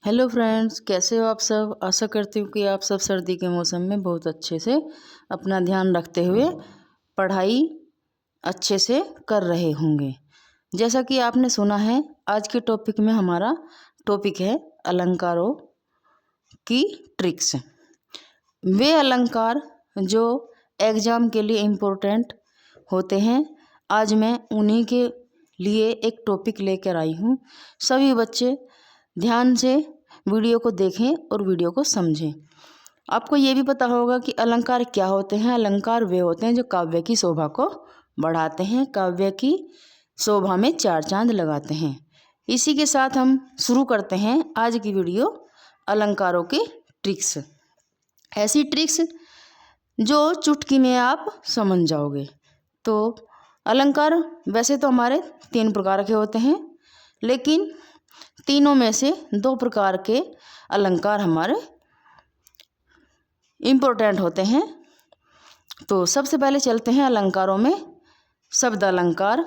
Hello friends, कैसे हो आप सब। आशा करती हूँ कि आप सब सर्दी के मौसम में बहुत अच्छे से अपना ध्यान रखते हुए पढ़ाई अच्छे से कर रहे होंगे। जैसा कि आपने सुना है, आज के टॉपिक में हमारा टॉपिक है अलंकारों की ट्रिक्स। वे अलंकार जो एग्ज़ाम के लिए इम्पोर्टेंट होते हैं, आज मैं उन्हीं के लिए एक टॉपिक लेकर आई हूँ। सभी बच्चे ध्यान से वीडियो को देखें और वीडियो को समझें। आपको ये भी पता होगा कि अलंकार क्या होते हैं। अलंकार वे होते हैं जो काव्य की शोभा को बढ़ाते हैं, काव्य की शोभा में चार चांद लगाते हैं। इसी के साथ हम शुरू करते हैं आज की वीडियो, अलंकारों की ट्रिक्स। ऐसी ट्रिक्स जो चुटकी में आप समझ जाओगे। तो अलंकार वैसे तो हमारे 3 प्रकार के होते हैं, लेकिन तीनों में से 2 प्रकार के अलंकार हमारे इम्पोर्टेंट होते हैं। तो सबसे पहले चलते हैं अलंकारों में शब्द अलंकार।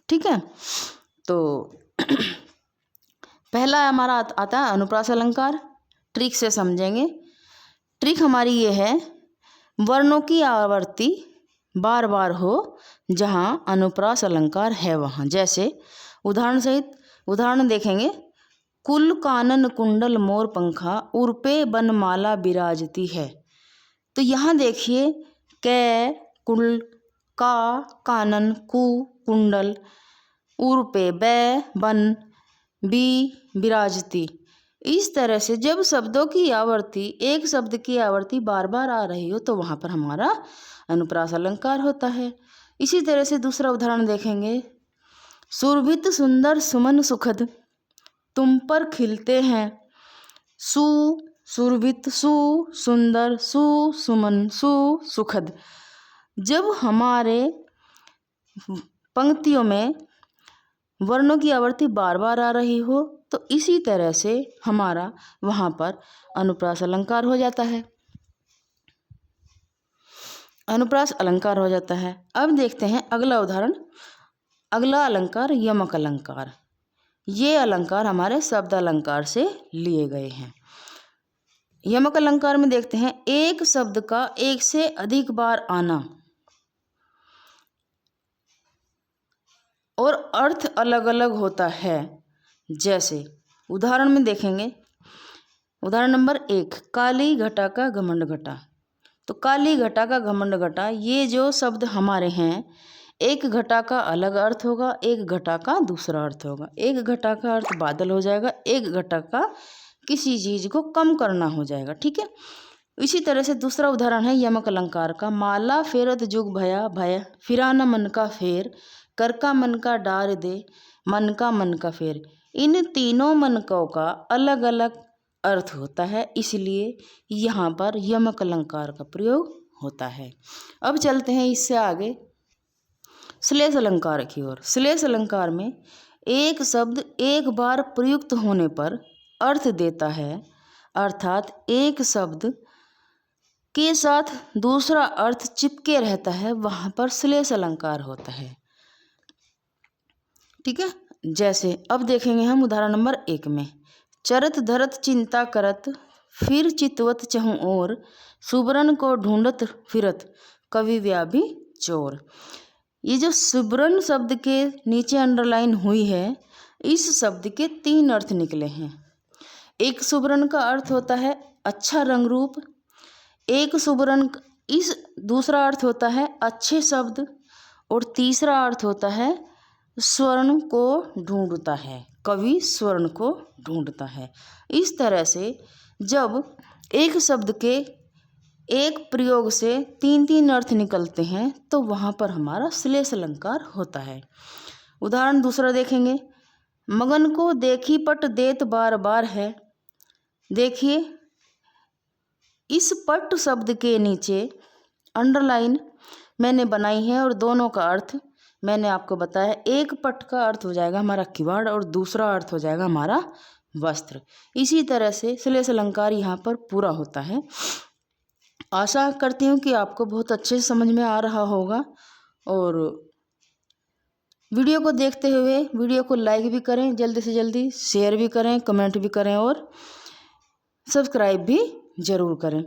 ठीक है, तो पहला हमारा आता है अनुप्रास अलंकार। ट्रिक से समझेंगे। ट्रिक हमारी ये है, वर्णों की आवर्ती बार बार हो जहाँ अनुप्रास अलंकार है वहाँ। जैसे उदाहरण देखेंगे। कुल कानन कुंडल मोर पंखा उर्पे बनमाला विराजती है। तो यहाँ देखिए, कै कुल का कानन कु कुंडल उर्पे बै बन बी विराजती। इस तरह से जब शब्दों की आवर्ती, एक शब्द की आवर्ती बार बार आ रही हो तो वहाँ पर हमारा अनुप्रास अलंकार होता है। इसी तरह से दूसरा उदाहरण देखेंगे। सुरभित सुंदर सुमन सुखद तुम पर खिलते हैं। सु सुरभित, सु सुंदर, सु सुमन, सु सुखद। जब हमारे पंक्तियों में वर्णों की आवर्ती बार बार आ रही हो तो इसी तरह से हमारा वहाँ पर अनुप्रास अलंकार हो जाता है। अनुप्रास अलंकार हो जाता है। अब देखते हैं अगला उदाहरण। अगला अलंकार यमक अलंकार। ये अलंकार हमारे शब्द अलंकार से लिए गए हैं। यमक अलंकार में देखते हैं, एक शब्द का एक से अधिक बार आना और अर्थ अलग अलग होता है। जैसे उदाहरण में देखेंगे। उदाहरण नंबर 1, काली घटा का घमंड घटा। तो काली घटा का घमंड घटा, ये जो शब्द हमारे हैं, एक घटा का अलग अर्थ होगा, एक घटा का दूसरा अर्थ होगा। एक घटा का अर्थ बादल हो जाएगा, एक घटा का किसी चीज को कम करना हो जाएगा। ठीक है। इसी तरह से दूसरा उदाहरण है यमक अलंकार का। माला फेरत जुग भया भय फिरा न मन का फेर कर का मन का डार दे मन का फेर। इन तीनों मनकों का अलग अलग अर्थ होता है, इसलिए यहाँ पर यमक अलंकार का प्रयोग होता है। अब चलते हैं इससे आगे श्लेष अलंकार की ओर। श्लेष अलंकार में एक शब्द एक बार प्रयुक्त होने पर अर्थ देता है, अर्थात एक शब्द के साथ दूसरा अर्थ चिपके रहता है, वहाँ पर श्लेष अलंकार होता है। ठीक है। जैसे अब देखेंगे हम उदाहरण नंबर 1 में। चरत धरत चिंता करत फिर चितवत चहु और सुबरन को ढूंढत फिरत कवि व्याभि चोर। ये जो सुबरन शब्द के नीचे अंडरलाइन हुई है, इस शब्द के 3 अर्थ निकले हैं। एक सुबरन का अर्थ होता है अच्छा रंग रूप। एक सुबरन इस दूसरा अर्थ होता है अच्छे शब्द। और तीसरा अर्थ होता है स्वर्ण को ढूंढता है, कवि स्वर्ण को ढूंढता है। इस तरह से जब एक शब्द के एक प्रयोग से 3 अर्थ निकलते हैं तो वहाँ पर हमारा श्लेष अलंकार होता है। उदाहरण दूसरा देखेंगे। मगन को देखी पट देत बार बार है। देखिए, इस पट शब्द के नीचे अंडरलाइन मैंने बनाई है और दोनों का अर्थ मैंने आपको बताया। एक पट का अर्थ हो जाएगा हमारा किवाड़ और दूसरा अर्थ हो जाएगा हमारा वस्त्र। इसी तरह से श्लेष अलंकार यहाँ पर पूरा होता है। आशा करती हूँ कि आपको बहुत अच्छे से समझ में आ रहा होगा और वीडियो को देखते हुए वीडियो को लाइक भी करें, जल्दी से जल्दी शेयर भी करें, कमेंट भी करें और सब्सक्राइब भी जरूर करें।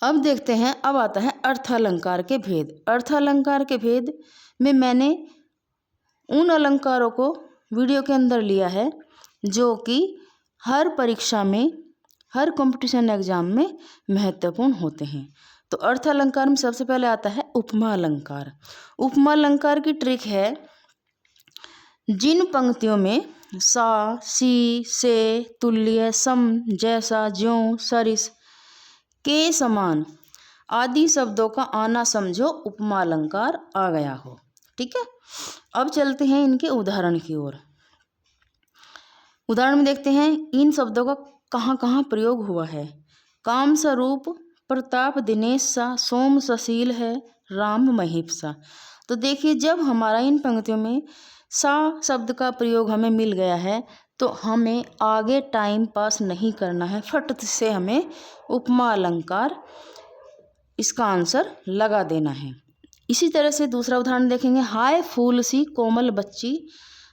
अब देखते हैं, अब आता है अर्थालंकार के भेद। अर्थालंकार के भेद में मैंने उन अलंकारों को वीडियो के अंदर लिया है जो कि हर परीक्षा में, हर कंपटीशन एग्जाम में महत्वपूर्ण होते हैं। तो अर्थ अलंकार में सबसे पहले आता है उपमा अलंकार। उपमा अलंकार की ट्रिक है, जिन पंक्तियों में सा, सी, से, तुल्य, सम, जैसा, ज्यों, सरिस, के समान आदि शब्दों का आना समझो उपमा अलंकार आ गया हो। ठीक है, अब चलते हैं इनके उदाहरण की ओर। उदाहरण में देखते हैं इन शब्दों का कहाँ कहाँ प्रयोग हुआ है। काम स्वरूप, प्रताप दिनेश सा, सोम सशील है, राम महीप सा। तो देखिए, जब हमारा इन पंक्तियों में सा शब्द का प्रयोग हमें मिल गया है तो हमें आगे टाइम पास नहीं करना है, फट से हमें उपमा अलंकार इसका आंसर लगा देना है। इसी तरह से दूसरा उदाहरण देखेंगे, हाय फूल सी कोमल बच्ची,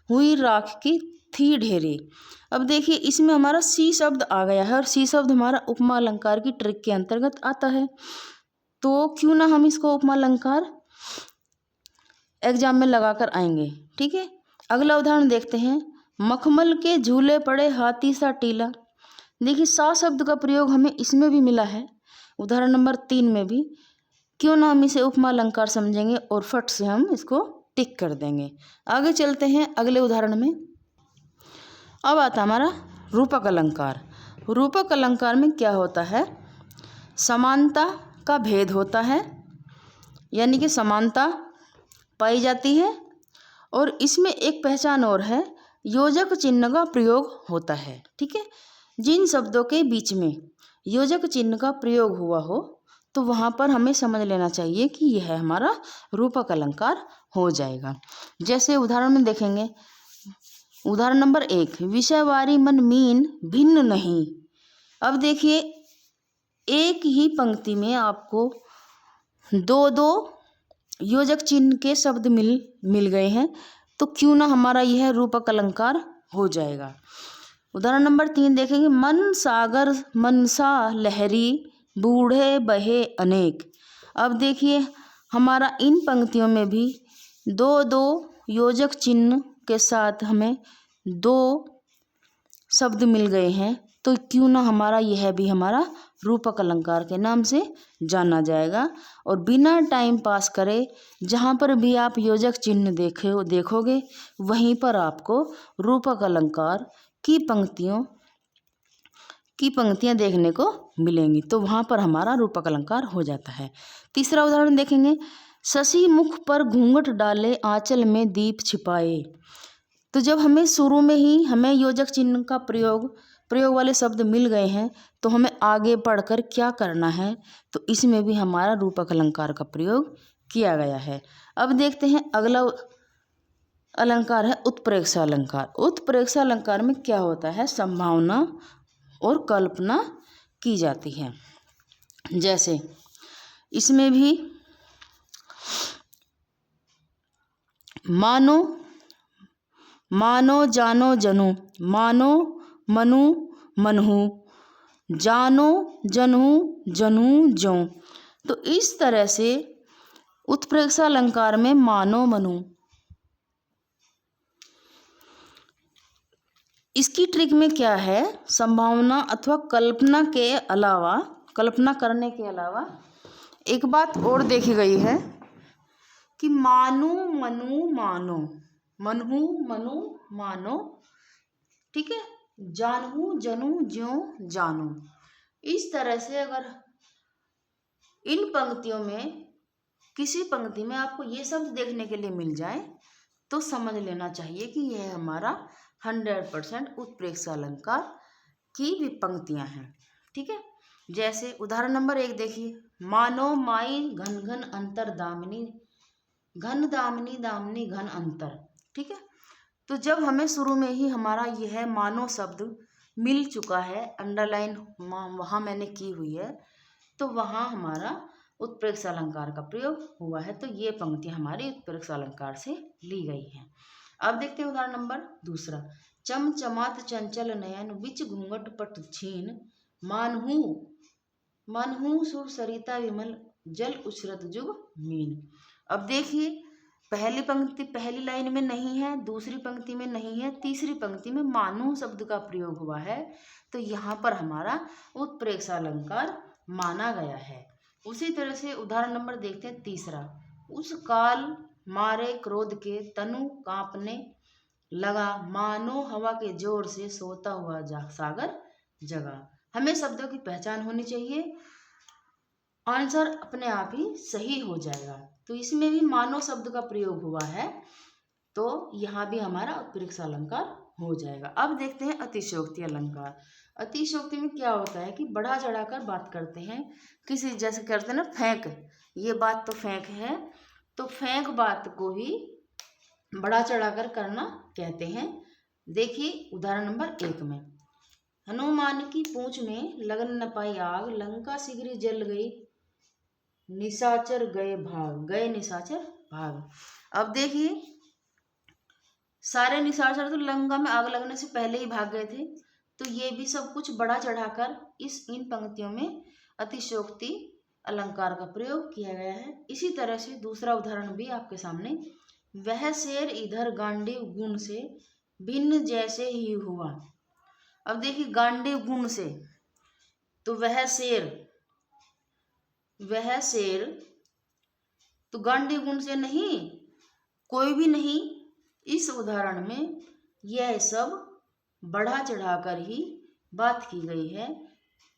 हुई राख की थी ढेरी। अब देखिए, इसमें हमारा सी शब्द आ गया है और सी शब्द हमारा उपमा अलंकार की ट्रिक के अंतर्गत आता है। तो क्यों ना हम इसको उपमा अलंकार एग्जाम में लगाकर आएंगे। ठीक है, अगला उदाहरण देखते हैं, मखमल के झूले पड़े हाथी सा टीला। देखिए, सा शब्द का प्रयोग हमें इसमें भी मिला है, उदाहरण नंबर 3 में भी। क्यों ना हम इसे उपमा अलंकार समझेंगे और फट से हम इसको टिक कर देंगे। आगे चलते हैं अगले उदाहरण में। अब आता हमारा रूपक अलंकार। रूपक अलंकार में क्या होता है, समानता का भेद होता है, यानी कि समानता पाई जाती है और इसमें एक पहचान और है, योजक चिन्ह का प्रयोग होता है। ठीक है, जिन शब्दों के बीच में योजक चिन्ह का प्रयोग हुआ हो तो वहाँ पर हमें समझ लेना चाहिए कि यह हमारा रूपक अलंकार हो जाएगा। जैसे उदाहरण में देखेंगे, उदाहरण नंबर 1, विषयवारी मन मीन भिन्न नहीं। अब देखिए, एक ही पंक्ति में आपको दो दो योजक चिन्ह के शब्द मिल गए हैं, तो क्यों ना हमारा यह रूपक अलंकार हो जाएगा। उदाहरण नंबर 3 देखेंगे, मन सागर मनसा लहरी, बूढ़े बहे अनेक। अब देखिए, हमारा इन पंक्तियों में भी दो दो योजक चिन्ह के साथ हमें 2 शब्द मिल गए हैं, तो क्यों ना हमारा यह भी हमारा रूपक अलंकार के नाम से जाना जाएगा। और बिना टाइम पास करे जहाँ पर भी आप योजक चिन्ह देखोगे वहीं पर आपको रूपक अलंकार की पंक्तियाँ देखने को मिलेंगी, तो वहाँ पर हमारा रूपक अलंकार हो जाता है। तीसरा उदाहरण देखेंगे, शशि मुख पर घूंघट डाले आंचल में दीप छिपाए। तो जब हमें शुरू में ही हमें योजक चिन्ह का प्रयोग वाले शब्द मिल गए हैं तो हमें आगे पढ़कर क्या करना है, तो इसमें भी हमारा रूपक अलंकार का प्रयोग किया गया है। अब देखते हैं अगला अलंकार है उत्प्रेक्षा अलंकार। उत्प्रेक्षा अलंकार में क्या होता है, संभावना और कल्पना की जाती है। जैसे इसमें भी मानो मानो जानो जनु, मानो मनु मनहु, जानो जनहु जनू ज्यों। तो इस तरह से उत्प्रेक्षा अलंकार में मानो मनु, इसकी ट्रिक में क्या है, संभावना अथवा कल्पना करने के अलावा एक बात और देखी गई है कि मानु मनु मानो, मनहु मनु मानो, ठीक है, जानहु जनू ज्यों जानो। इस तरह से अगर इन पंक्तियों में किसी पंक्ति में आपको ये शब्द देखने के लिए मिल जाए तो समझ लेना चाहिए कि यह हमारा 100% उत्प्रेक्षा अलंकार की भी पंक्तियां हैं। ठीक है, जैसे उदाहरण नंबर 1 देखिए, मानो माई घन घन अंतर दामिनी, घन दामिनी दामिनी घन अंतर। ठीक है, तो जब हमें शुरू में ही हमारा यह मानो शब्द मिल चुका है, अंडरलाइन वहाँ मैंने की हुई है, तो वहाँ हमारा उत्प्रेक्षा अलंकार का प्रयोग हुआ है। तो ये पंक्ति हमारी उत्प्रेक्षा अलंकार से ली गई है। अब देखते हैं उदाहरण नंबर दूसरा। चमचमात चंचल नयन बिच घूंघट पट छीन मानहू मानहू सुर सरिता विमल जल उछरत जुग मीन। अब देखिए पहली पंक्ति पहली लाइन में नहीं है, दूसरी पंक्ति में नहीं है, तीसरी पंक्ति में मानहू शब्द का प्रयोग हुआ है। तो यहाँ पर हमारा उत्प्रेक्षा अलंकार माना गया है। उसी तरह से उदाहरण नंबर देखते हैं तीसरा। उस काल मारे क्रोध के तनु कांपने लगा मानो हवा के जोर से सोता हुआ सागर जगा। हमें शब्दों की पहचान होनी चाहिए, आंसर अपने आप ही सही हो जाएगा। तो इसमें भी मानो शब्द का प्रयोग हुआ है, तो यहाँ भी हमारा उत्प्रेक्षा अलंकार हो जाएगा। अब देखते हैं अतिशयोक्ति अलंकार। अतिशयोक्ति में क्या होता है कि बढ़ा चढ़ाकर बात करते हैं, किसी जैसे करते हैं ना फेंक, ये बात तो फेंक है, तो फेंक बात को ही बढ़ा चढ़ाकर करना कहते हैं। देखिए उदाहरण नंबर 1 में, हनुमान की पूंछ में लगन न पाई आग लंका शीघ्र जल गई निशाचर गए निशाचर भाग। अब देखिए सारे निशाचर तो लंका में आग लगने से पहले ही भाग गए थे, तो ये भी सब कुछ बढ़ा चढ़ाकर इन पंक्तियों में अतिशयोक्ति अलंकार का प्रयोग किया गया है। इसी तरह से दूसरा उदाहरण भी आपके सामने, वह शेर इधर गांडीव गुण से भिन्न जैसे ही हुआ। अब देखिए गांडीव गुण से, तो वह शेर तो गांडीव गुण से नहीं, कोई भी नहीं। इस उदाहरण में यह सब बढ़ा चढ़ाकर ही बात की गई है।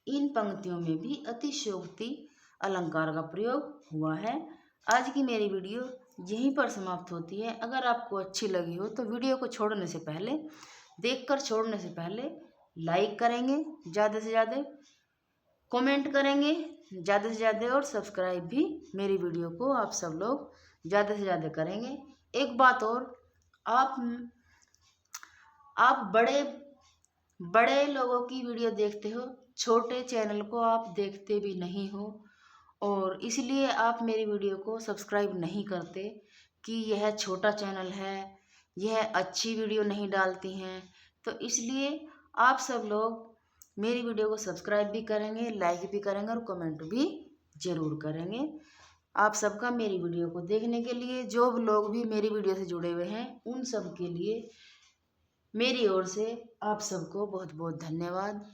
इन पंक्तियों में भी अतिशयोक्ति अलंकार का प्रयोग हुआ है। आज की मेरी वीडियो यहीं पर समाप्त होती है। अगर आपको अच्छी लगी हो तो वीडियो को छोड़ने से पहले, देखकर छोड़ने से पहले लाइक करेंगे ज़्यादा से ज़्यादा, कमेंट करेंगे ज़्यादा से ज़्यादा, और सब्सक्राइब भी मेरी वीडियो को आप सब लोग ज़्यादा से ज़्यादा करेंगे। एक बात और, आप बड़े लोगों की वीडियो देखते हो, छोटे चैनल को आप देखते भी नहीं हो, और इसलिए आप मेरी वीडियो को सब्सक्राइब नहीं करते कि यह छोटा चैनल है, यह अच्छी वीडियो नहीं डालती हैं। तो इसलिए आप सब लोग मेरी वीडियो को सब्सक्राइब भी करेंगे, लाइक भी करेंगे और कमेंट भी ज़रूर करेंगे। आप सबका मेरी वीडियो को देखने के लिए, जो लोग भी मेरी वीडियो से जुड़े हुए हैं उन सब के लिए मेरी ओर से आप सबको बहुत बहुत धन्यवाद।